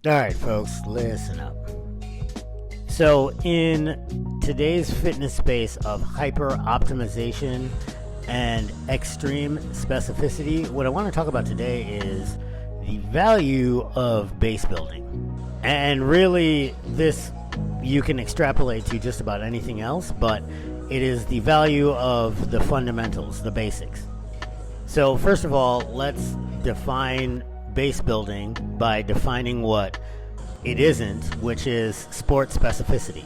Alright folks, listen up. So in today's fitness space of hyper optimization and extreme specificity, what I want to talk about today is the value of base building. And really this you can extrapolate to just about anything else, but it is the value of the fundamentals, the basics. So first of all, let's define base building by defining what it isn't, which is sport specificity.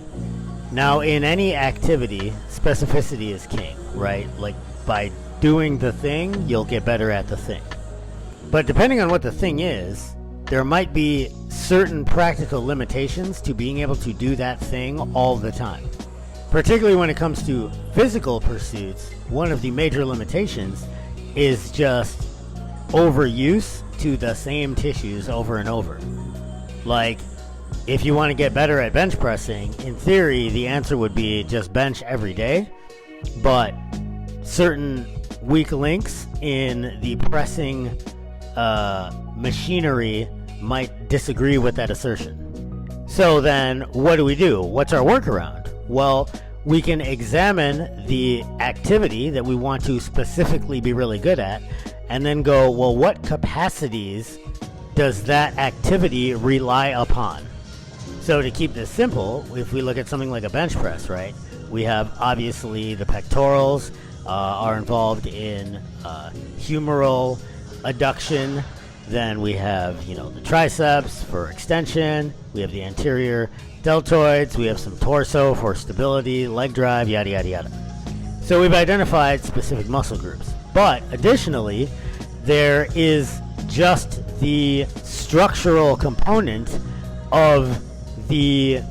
Now, in any activity, specificity is king, right? Like, by doing the thing, you'll get better at the thing. But depending on what the thing is, there might be certain practical limitations to being able to do that thing all the time. Particularly when it comes to physical pursuits, one of the major limitations is just overuse to the same tissues over and over. Like, if you want to get better at bench pressing, in theory, the answer would be just bench every day. But certain weak links in the pressing machinery might disagree with that assertion. So then, what do? What's our workaround? Well, we can examine the activity that we want to specifically be really good at, and then go, well, what capacities does that activity rely upon? So to keep this simple, if we look at something like a bench press, right? We have obviously the pectorals are involved in humeral adduction. Then we have, the triceps for extension. We have the anterior deltoids. We have some torso for stability, leg drive, yada, yada, yada. So we've identified specific muscle groups. But additionally, there is just the structural component of the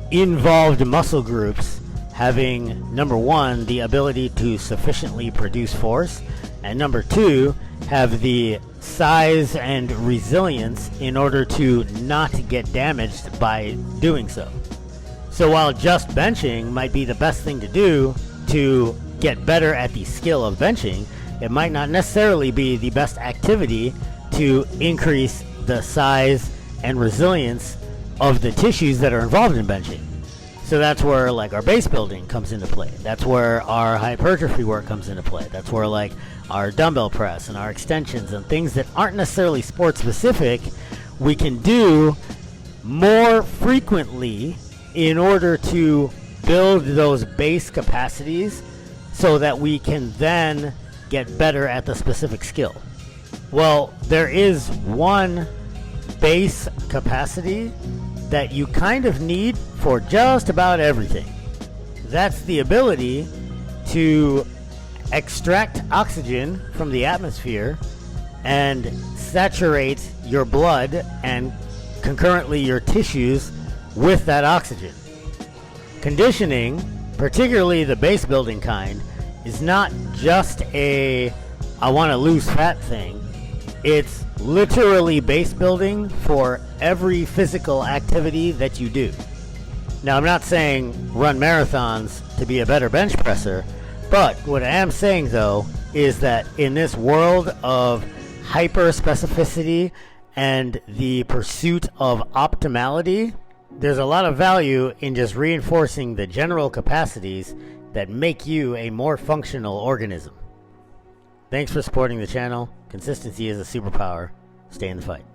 involved muscle groups having, number one, the ability to sufficiently produce force, and number two, have the size and resilience in order to not get damaged by doing so. So while just benching might be the best thing to do to get better at the skill of benching, it might not necessarily be the best activity to increase the size and resilience of the tissues that are involved in benching. So that's where our base building comes into play. That's where our hypertrophy work comes into play. That's where our dumbbell press and our extensions and things that aren't necessarily sport specific, we can do more frequently in order to build those base capacities so that we can then get better at the specific skill. Well, there is one base capacity that you kind of need for just about everything. That's the ability to extract oxygen from the atmosphere and saturate your blood and concurrently your tissues with that oxygen. Conditioning, particularly the base building kind, is not just a I want to lose fat thing. It's literally base building for every physical activity that you do. Now, I'm not saying run marathons to be a better bench presser, but what I am saying though is that in this world of hyper specificity and the pursuit of optimality, there's a lot of value in just reinforcing the general capacities that make you a more functional organism. Thanks for supporting the channel. Consistency is a superpower. Stay in the fight.